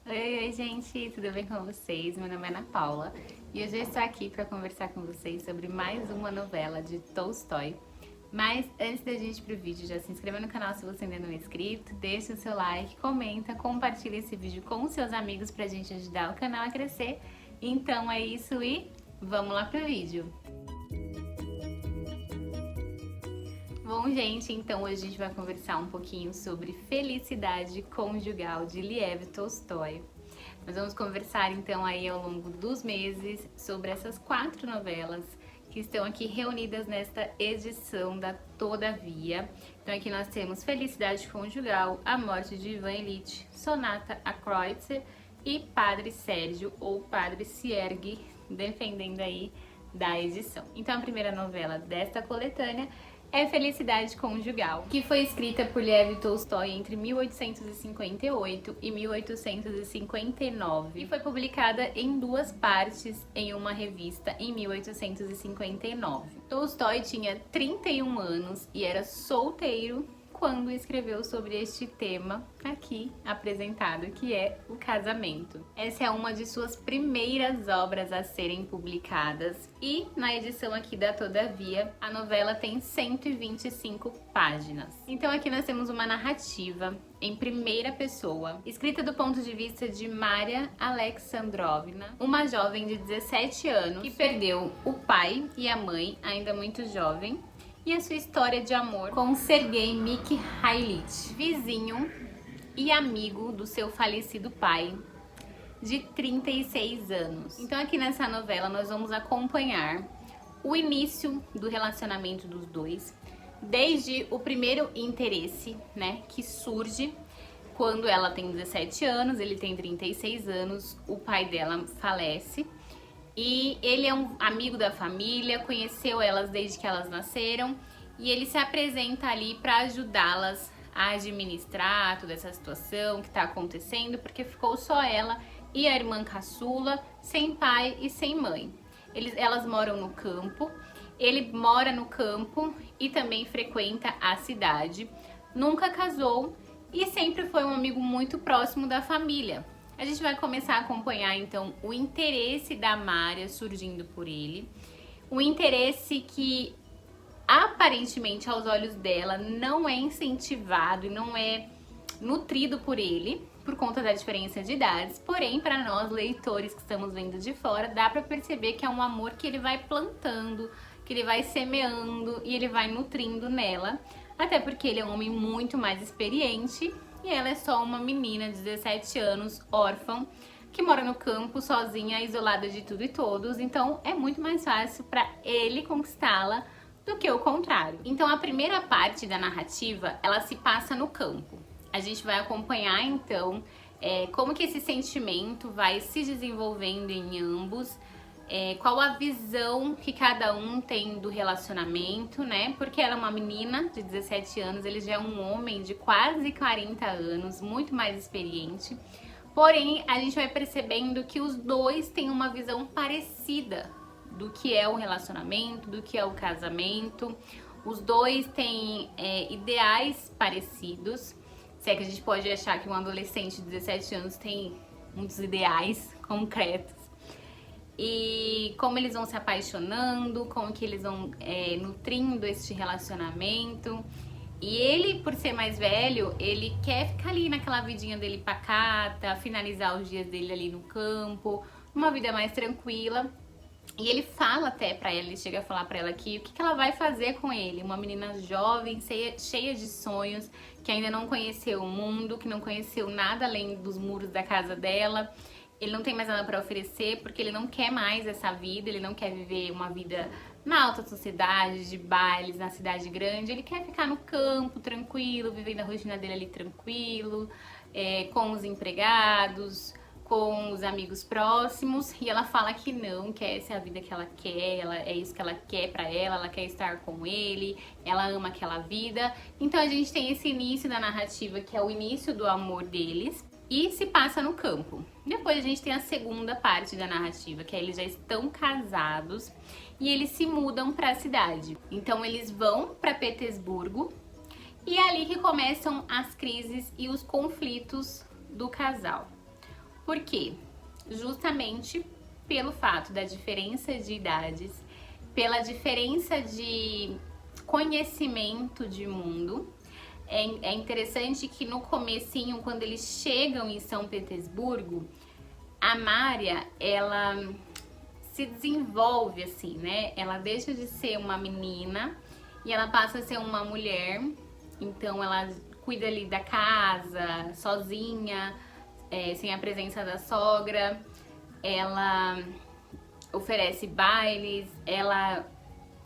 Oi, gente, tudo bem com vocês? Meu nome é Ana Paula e hoje eu estou aqui para conversar com vocês sobre mais uma novela de Tolstói. Mas antes da gente ir pro vídeo, já se inscreva no canal se você ainda não é inscrito, deixa o seu like, comenta, compartilha esse vídeo com os seus amigos pra gente ajudar o canal a crescer. Então é isso e vamos lá pro vídeo! Bom, gente, então hoje a gente vai conversar um pouquinho sobre Felicidade Conjugal de Lev Tolstói. Nós vamos conversar então aí ao longo dos meses sobre essas 4 novelas que estão aqui reunidas nesta edição da Todavia. Então aqui nós temos Felicidade Conjugal, A Morte de Ivan Ilitch, Sonata a Kreutzer e Padre Sérgio ou Padre Siergue, dependendo aí da edição. Então a primeira novela desta coletânea é Felicidade Conjugal, que foi escrita por Lev Tolstói entre 1858 e 1859 e foi publicada em 2 partes em uma revista em 1859. Tolstói tinha 31 anos e era solteiro quando escreveu sobre este tema aqui apresentado, que é o casamento. Essa é uma de suas primeiras obras a serem publicadas e na edição aqui da Todavia, a novela tem 125 páginas. Então aqui nós temos uma narrativa em primeira pessoa, escrita do ponto de vista de Maria Alexandrovna, uma jovem de 17 anos que perdeu o pai e a mãe ainda muito jovem, e a sua história de amor com Sergei Mikhailich, vizinho e amigo do seu falecido pai, de 36 anos. Então aqui nessa novela nós vamos acompanhar o início do relacionamento dos dois, desde o primeiro interesse, né, que surge quando ela tem 17 anos, ele tem 36 anos, o pai dela falece. E ele é um amigo da família, conheceu elas desde que elas nasceram e ele se apresenta ali para ajudá-las a administrar toda essa situação que está acontecendo, porque ficou só ela e a irmã caçula, sem pai e sem mãe. Elas moram no campo, ele mora no campo e também frequenta a cidade, nunca casou e sempre foi um amigo muito próximo da família. A gente vai começar a acompanhar então o interesse da Maria surgindo por ele, um interesse que aparentemente aos olhos dela não é incentivado e não é nutrido por ele, por conta da diferença de idades, porém para nós leitores que estamos vendo de fora, dá para perceber que é um amor que ele vai plantando, que ele vai semeando e ele vai nutrindo nela, até porque ele é um homem muito mais experiente e ela é só uma menina de 17 anos, órfã, que mora no campo sozinha, isolada de tudo e todos, então é muito mais fácil para ele conquistá-la do que o contrário. Então a primeira parte da narrativa, ela se passa no campo. A gente vai acompanhar então como que esse sentimento vai se desenvolvendo em ambos, qual a visão que cada um tem do relacionamento, né? Porque ela é uma menina de 17 anos, ele já é um homem de quase 40 anos, muito mais experiente. Porém, a gente vai percebendo que os dois têm uma visão parecida do que é o relacionamento, do que é o casamento. Os dois têm ideais parecidos. Se é que a gente pode achar que um adolescente de 17 anos tem muitos ideais concretos. E como eles vão se apaixonando, como que eles vão nutrindo este relacionamento. E ele, por ser mais velho, ele quer ficar ali naquela vidinha dele pacata, finalizar os dias dele ali no campo, uma vida mais tranquila. E ele fala até pra ela, ele chega a falar pra ela aqui o que ela vai fazer com ele. Uma menina jovem, cheia de sonhos, que ainda não conheceu o mundo, que não conheceu nada além dos muros da casa dela. Ele não tem mais nada para oferecer porque ele não quer mais essa vida, ele não quer viver uma vida na alta sociedade, de bailes, na cidade grande. Ele quer ficar no campo, tranquilo, vivendo a rotina dele ali tranquilo, com os empregados, com os amigos próximos. E ela fala que não, que essa é a vida que ela quer, é isso que ela quer pra ela quer estar com ele, ela ama aquela vida. Então a gente tem esse início da narrativa, que é o início do amor deles, e se passa no campo. Depois a gente tem a segunda parte da narrativa, que é eles já estão casados e eles se mudam para a cidade. Então eles vão para Petersburgo e é ali que começam as crises e os conflitos do casal. Por quê? Justamente pelo fato da diferença de idades, pela diferença de conhecimento de mundo. É interessante que no comecinho, quando eles chegam em São Petersburgo, a Mária, ela se desenvolve assim, né? Ela deixa de ser uma menina e ela passa a ser uma mulher. Então ela cuida ali da casa, sozinha, sem a presença da sogra. Ela oferece bailes, ela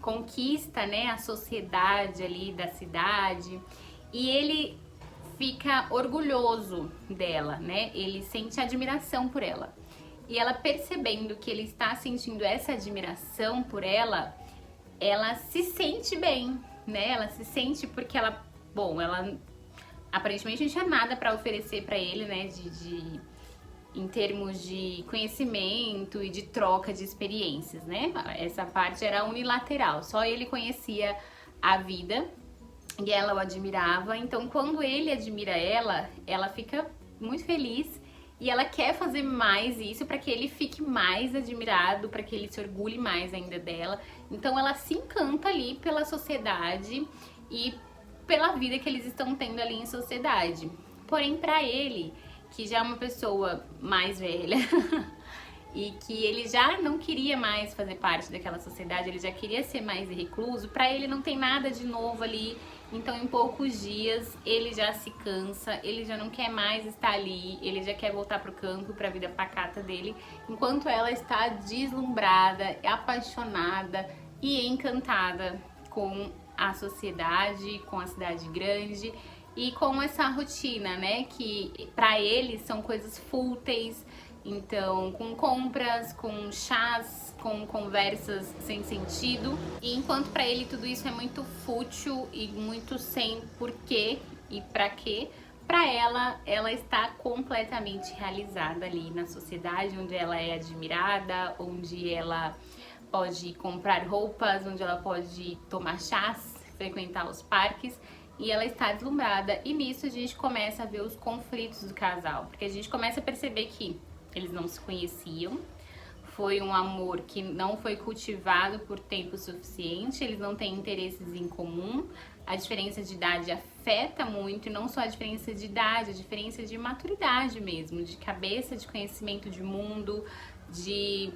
conquista, né, a sociedade ali da cidade. E ele fica orgulhoso dela, né? Ele sente admiração por ela. E ela, percebendo que ele está sentindo essa admiração por ela, ela se sente bem, né? Ela se sente porque ela aparentemente não tinha nada para oferecer para ele, né? Em termos de conhecimento e de troca de experiências, né? Essa parte era unilateral, só ele conhecia a vida e ela o admirava. Então, quando ele admira ela, ela fica muito feliz e ela quer fazer mais isso para que ele fique mais admirado, para que ele se orgulhe mais ainda dela. Então, ela se encanta ali pela sociedade e pela vida que eles estão tendo ali em sociedade. Porém, para ele, que já é uma pessoa mais velha e que ele já não queria mais fazer parte daquela sociedade, ele já queria ser mais recluso, para ele não tem nada de novo ali. Então, em poucos dias, ele já se cansa, ele já não quer mais estar ali, ele já quer voltar pro campo, pra vida pacata dele, enquanto ela está deslumbrada, apaixonada e encantada com a sociedade, com a cidade grande e com essa rotina, né, que pra ele são coisas fúteis. Então, com compras, com chás, com conversas sem sentido. E enquanto pra ele tudo isso é muito fútil e muito sem porquê e pra quê, pra ela está completamente realizada ali na sociedade, onde ela é admirada, onde ela pode comprar roupas, onde ela pode tomar chás, frequentar os parques. E ela está deslumbrada. E nisso a gente começa a ver os conflitos do casal, porque a gente começa a perceber que eles não se conheciam, foi um amor que não foi cultivado por tempo suficiente, eles não têm interesses em comum, a diferença de idade afeta muito, e não só a diferença de idade, a diferença de maturidade mesmo, de cabeça, de conhecimento de mundo, de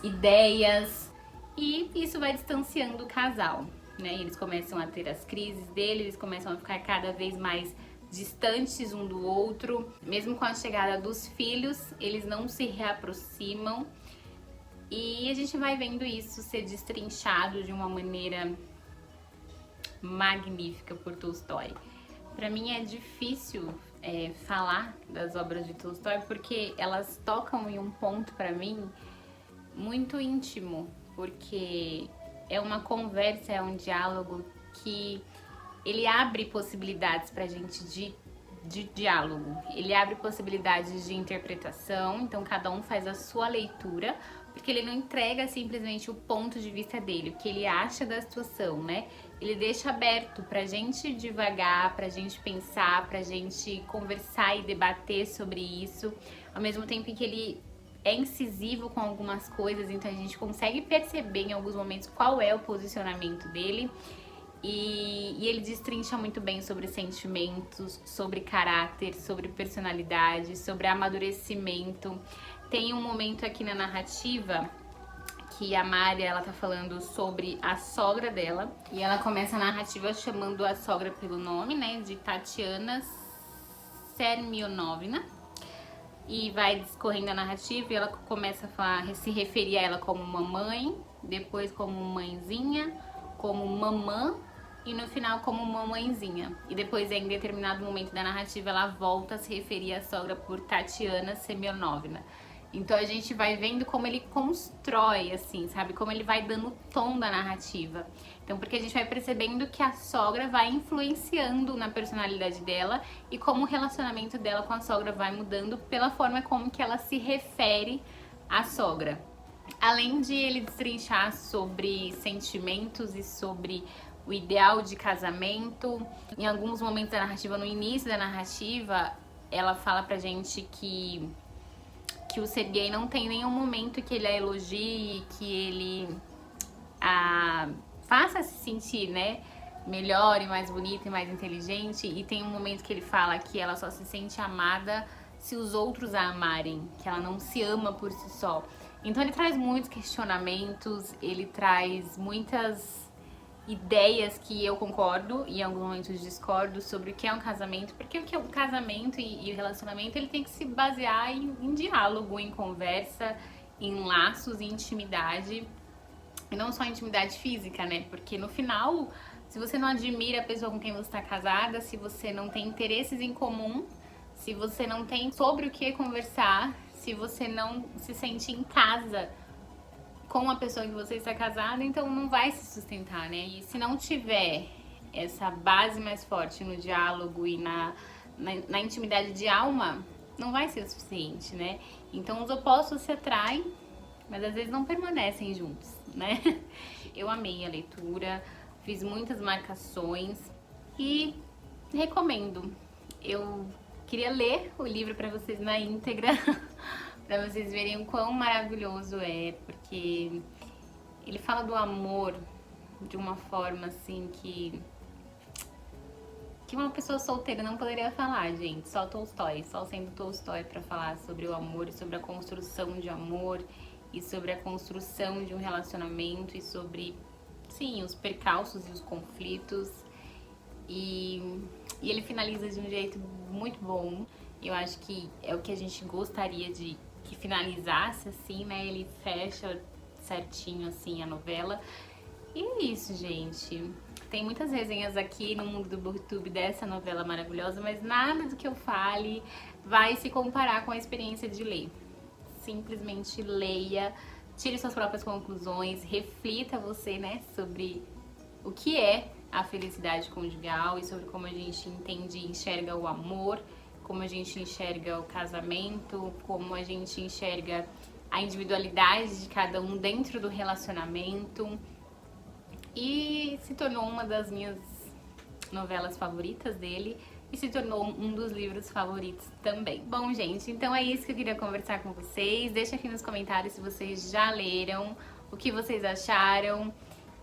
ideias, e isso vai distanciando o casal, né? Eles começam a ter as crises deles, eles começam a ficar cada vez mais distantes um do outro. Mesmo com a chegada dos filhos, eles não se reaproximam. E a gente vai vendo isso ser destrinchado de uma maneira magnífica por Tolstói. Para mim é difícil falar das obras de Tolstói porque elas tocam em um ponto, para mim, muito íntimo, porque é uma conversa, é um diálogo que ele abre possibilidades pra gente de diálogo, ele abre possibilidades de interpretação, então cada um faz a sua leitura, porque ele não entrega simplesmente o ponto de vista dele, o que ele acha da situação, né? Ele deixa aberto pra gente divagar, pra gente pensar, pra gente conversar e debater sobre isso, ao mesmo tempo em que ele é incisivo com algumas coisas, então a gente consegue perceber em alguns momentos qual é o posicionamento dele. E ele destrincha muito bem sobre sentimentos, sobre caráter, sobre personalidade, sobre amadurecimento. Tem um momento aqui na narrativa que a Mária, ela tá falando sobre a sogra dela. E ela começa a narrativa chamando a sogra pelo nome, né, de Tatiana Semyonovna. E vai discorrendo a narrativa e ela começa se referir a ela como mamãe, depois como mãezinha, como mamã, e no final como mamãezinha. E depois, em determinado momento da narrativa, ela volta a se referir à sogra por Tatiana Semyonovna. Então a gente vai vendo como ele constrói, assim, sabe? Como ele vai dando o tom da narrativa. Então, porque a gente vai percebendo que a sogra vai influenciando na personalidade dela e como o relacionamento dela com a sogra vai mudando pela forma como que ela se refere à sogra. Além de ele destrinchar sobre sentimentos e sobre o ideal de casamento, em alguns momentos da narrativa, no início da narrativa, ela fala pra gente que que o ser gay não tem nenhum momento que ele a elogie, que ele a faça se sentir, né, melhor e mais bonita e mais inteligente. E tem um momento que ele fala que ela só se sente amada se os outros a amarem, que ela não se ama por si só. Então ele traz muitos questionamentos, ele traz muitas ideias que eu concordo e em alguns momentos discordo sobre o que é um casamento, porque o que é um casamento e o relacionamento, ele tem que se basear em diálogo, em conversa, em laços, em intimidade, e não só intimidade física, né? Porque no final, se você não admira a pessoa com quem você está casada, se você não tem interesses em comum, se você não tem sobre o que conversar, se você não se sente em casa com a pessoa que você está casada, então não vai se sustentar, né? E se não tiver essa base mais forte no diálogo e na intimidade de alma, não vai ser o suficiente, né? Então os opostos se atraem, mas às vezes não permanecem juntos, né? Eu amei a leitura, fiz muitas marcações e recomendo. Eu queria ler o livro para vocês na íntegra, para vocês verem o quão maravilhoso é, porque ele fala do amor de uma forma assim que uma pessoa solteira não poderia falar, gente. Só Tolstói, só sendo Tolstói para falar sobre o amor e sobre a construção de amor e sobre a construção de um relacionamento e sobre, sim, os percalços e os conflitos. E ele finaliza de um jeito muito bom. Eu acho que é o que a gente gostaria de que finalizasse assim, né? Ele fecha certinho assim a novela. E é isso, gente. Tem muitas resenhas aqui no mundo do BookTube dessa novela maravilhosa, mas nada do que eu fale vai se comparar com a experiência de ler. Simplesmente leia, tire suas próprias conclusões, reflita você, né, sobre o que é a felicidade conjugal e sobre como a gente entende e enxerga o amor, como a gente enxerga o casamento, como a gente enxerga a individualidade de cada um dentro do relacionamento. E se tornou uma das minhas novelas favoritas dele e se tornou um dos livros favoritos também. Bom, gente, então é isso que eu queria conversar com vocês. Deixa aqui nos comentários se vocês já leram, o que vocês acharam.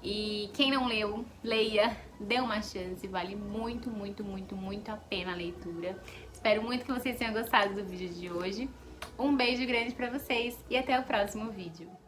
E quem não leu, leia, dê uma chance, vale muito, muito, muito, muito a pena a leitura. Espero muito que vocês tenham gostado do vídeo de hoje. Um beijo grande pra vocês e até o próximo vídeo.